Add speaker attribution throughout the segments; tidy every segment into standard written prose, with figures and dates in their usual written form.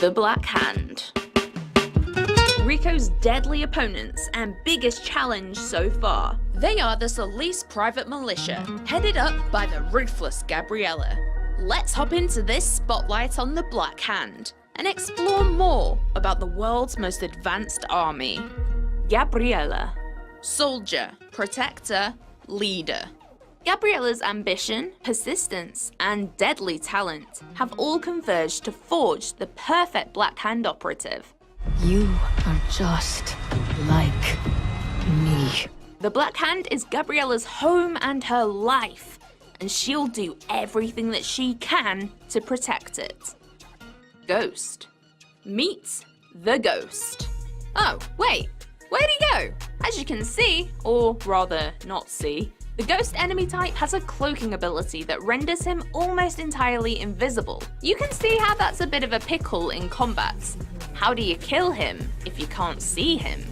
Speaker 1: The Black Hand. Rico's deadly opponents and biggest challenge so far. They are the Solis private militia, headed up by the ruthless Gabriella. Let's hop into this spotlight on the Black Hand and explore more about the world's most advanced army. Gabriella. Soldier, protector, leader. Gabriella's ambition, persistence, and deadly talent have all converged to forge the perfect Black Hand operative.
Speaker 2: You are just like me.
Speaker 1: The Black Hand is Gabriella's home and her life, and she'll do everything that she can to protect it. Ghost. Meet the Ghost. Oh, wait, where'd he go? As you can see, or rather not see, the Ghost enemy type has a cloaking ability that renders him almost entirely invisible. You can see how that's a bit of a pickle in combat. How do you kill him if you can't see him?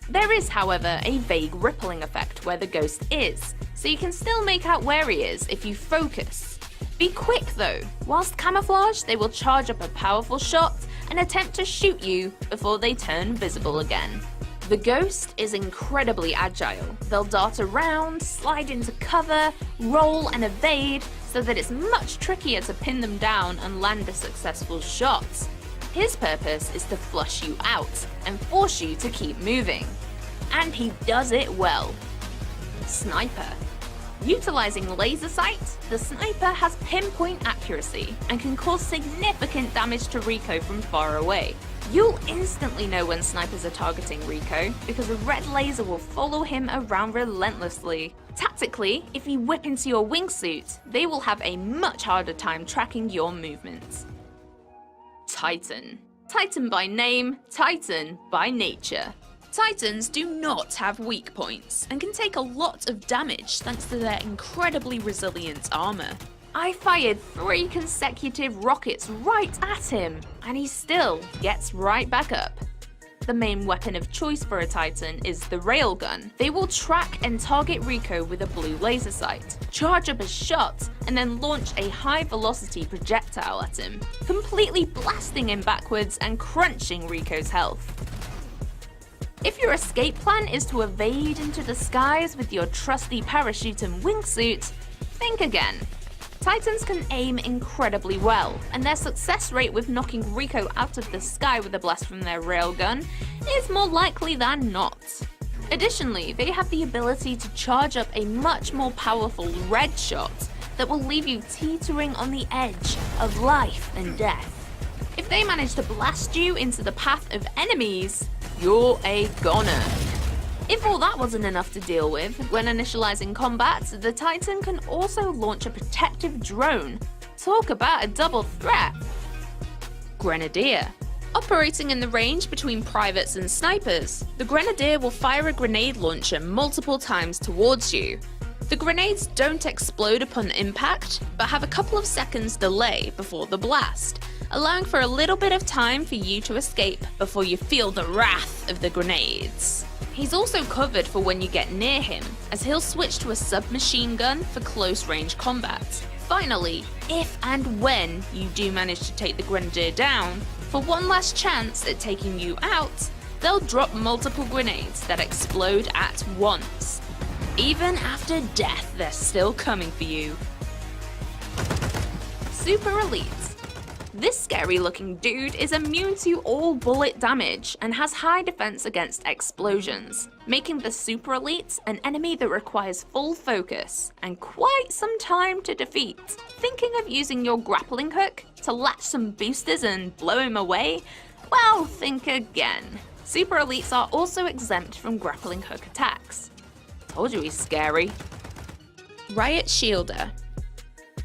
Speaker 1: There is, however, a vague rippling effect where the Ghost is, so you can still make out where he is if you focus. Be quick though. Whilst camouflaged, they will charge up a powerful shot and attempt to shoot you before they turn visible again. The Ghost is incredibly agile. They'll dart around, slide into cover, roll and evade, so that it's much trickier to pin them down and land a successful shot. His purpose is to flush you out and force you to keep moving. And he does it well. Sniper. Utilizing laser sight, the sniper has pinpoint accuracy and can cause significant damage to Rico from far away. You'll instantly know when snipers are targeting Rico because a red laser will follow him around relentlessly. Tactically, if you whip into your wingsuit, they will have a much harder time tracking your movements. Titan. Titan by name, Titan by nature. Titans do not have weak points and can take a lot of damage thanks to their incredibly resilient armor. I fired 3 consecutive rockets right at him, and he still gets right back up. The main weapon of choice for a Titan is the railgun. They will track and target Rico with a blue laser sight, charge up a shot, and then launch a high-velocity projectile at him, completely blasting him backwards and crunching Rico's health. If your escape plan is to evade into the skies with your trusty parachute and wingsuit, think again. Titans can aim incredibly well, and their success rate with knocking Rico out of the sky with a blast from their railgun is more likely than not. Additionally, they have the ability to charge up a much more powerful red shot that will leave you teetering on the edge of life and death. If they manage to blast you into the path of enemies, you're a goner. If all that wasn't enough to deal with, when initializing combat, the Titan can also launch a protective drone. Talk about a double threat! Grenadier. Operating in the range between privates and snipers, the Grenadier will fire a grenade launcher multiple times towards you. The grenades don't explode upon impact, but have a couple of seconds delay before the blast, allowing for a little bit of time for you to escape before you feel the wrath of the grenades. He's also covered for when you get near him, as he'll switch to a submachine gun for close-range combat. Finally, if and when you do manage to take the Grenadier down, for one last chance at taking you out, they'll drop multiple grenades that explode at once. Even after death, they're still coming for you. Super Elite. This scary-looking dude is immune to all bullet damage and has high defense against explosions, making the Super Elite an enemy that requires full focus and quite some time to defeat. Thinking of using your grappling hook to latch some boosters and blow him away? Well, think again. Super Elites are also exempt from grappling hook attacks. Told you he's scary. Riot Shielder.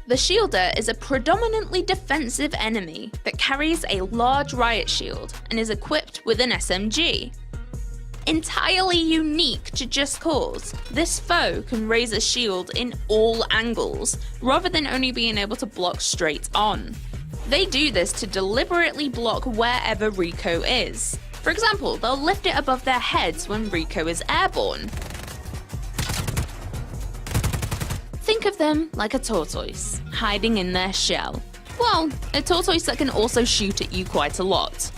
Speaker 1: The Shielder is a predominantly defensive enemy that carries a large riot shield and is equipped with an SMG. Entirely unique to Just Cause, this foe can raise a shield in all angles, rather than only being able to block straight on. They do this to deliberately block wherever Rico is. For example, they'll lift it above their heads when Rico is airborne. Think of them like a tortoise, hiding in their shell. well, a tortoise that can also shoot at you quite a lot.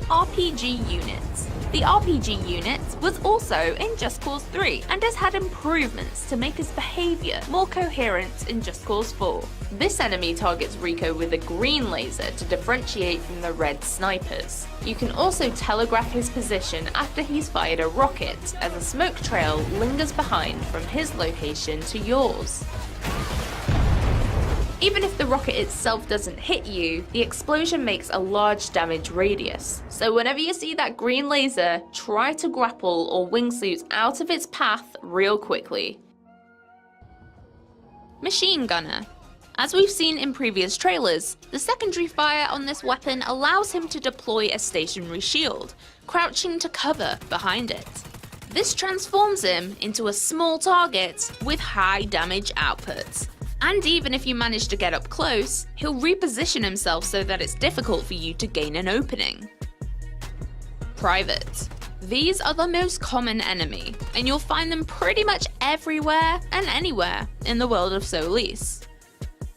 Speaker 1: RPG units. The RPG unit was also in Just Cause 3 and has had improvements to make his behaviour more coherent in Just Cause 4. This enemy targets Rico with a green laser to differentiate from the red snipers. You can also telegraph his position after he's fired a rocket, as a smoke trail lingers behind from his location to yours. Even if the rocket itself doesn't hit you, the explosion makes a large damage radius. So whenever you see that green laser, try to grapple or wingsuit out of its path real quickly. Machine Gunner. As we've seen in previous trailers, the secondary fire on this weapon allows him to deploy a stationary shield, crouching to cover behind it. This transforms him into a small target with high damage output. And even if you manage to get up close, he'll reposition himself so that it's difficult for you to gain an opening. Private. These are the most common enemy, and you'll find them pretty much everywhere and anywhere in the world of Solis.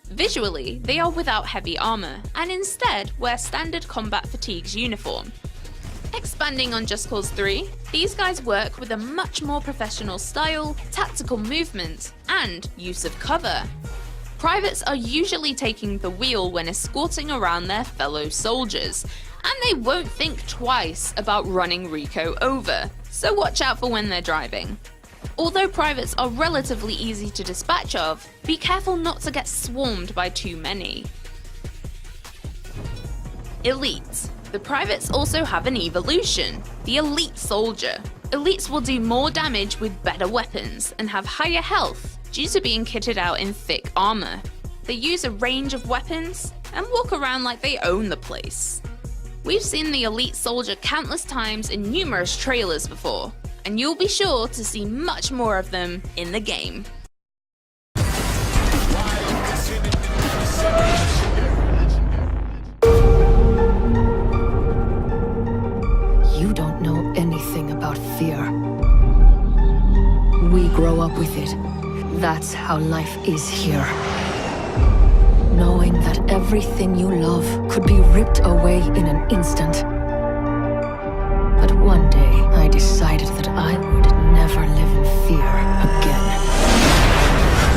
Speaker 1: Visually, they are without heavy armor, and instead wear standard combat fatigues uniform. Expanding on Just Cause 3, these guys work with a much more professional style, tactical movement, and use of cover. Privates are usually taking the wheel when escorting around their fellow soldiers, and they won't think twice about running Rico over, so watch out for when they're driving. Although privates are relatively easy to dispatch of, be careful not to get swarmed by too many. Elite. The privates also have an evolution, the Elite Soldier. Elites will do more damage with better weapons and have higher health due to being kitted out in thick armor. They use a range of weapons and walk around like they own the place. We've seen the Elite Soldier countless times in numerous trailers before, and you'll be sure to see much more of them in the game.
Speaker 2: You don't know anything about fear. We grow up with it. That's how life is here. Knowing that everything you love could be ripped away in an instant. But one day, I decided that I would never live in fear again.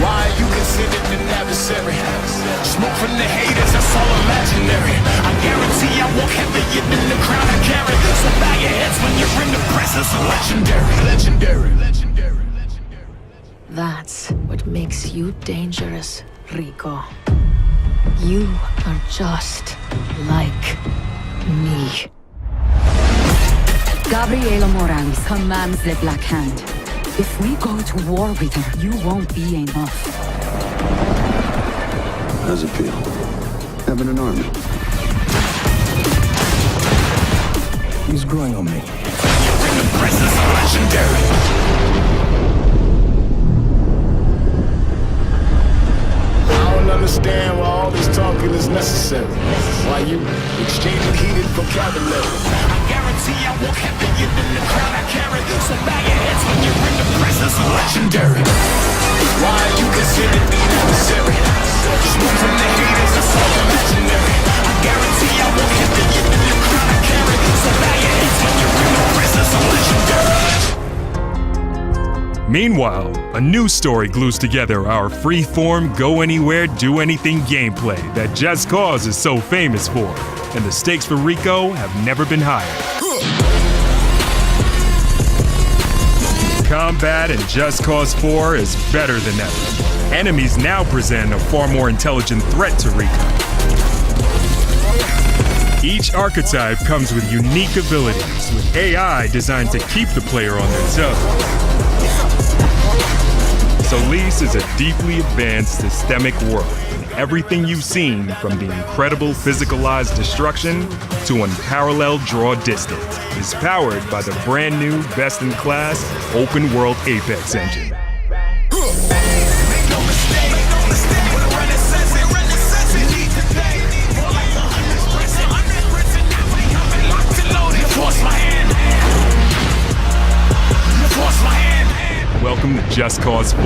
Speaker 3: Why you considered an adversary? Smoke from the haters, that's all imaginary. I guarantee I walk heavier than the crown I carry. So bow your heads when you're in the presence of legendary.
Speaker 2: That's what makes you dangerous, Rico. You are just like me.
Speaker 4: Gabriela Morales commands the Black Hand. If we go to war with her, you won't be enough.
Speaker 5: How's it feel? Having an army? He's growing on me.
Speaker 3: You're in the presence of legendary. I don't understand why all this talking is necessary. Why you exchanging heated vocabulary? I guarantee I walk heavier than the crown I carry. So bow your heads when you're in the presence of legendary. Why you consider me an adversary? Smoke from the haters, that's all imaginary. I guarantee I walk heavier than the crown I carry. So bow your heads when you're in the presence of legendary.
Speaker 6: Meanwhile, a new story glues together our free-form, go-anywhere, do-anything gameplay that Just Cause is so famous for, and the stakes for Rico have never been higher. Combat in Just Cause 4 is better than ever. Enemies now present a far more intelligent threat to Rico. Each archetype comes with unique abilities, with AI designed to keep the player on their toes. Solis is a deeply advanced systemic world, and everything you've seen, from the incredible physicalized destruction to unparalleled draw distance, is powered by the brand new, best-in-class, open-world Apex engine. Welcome to Just Cause 4.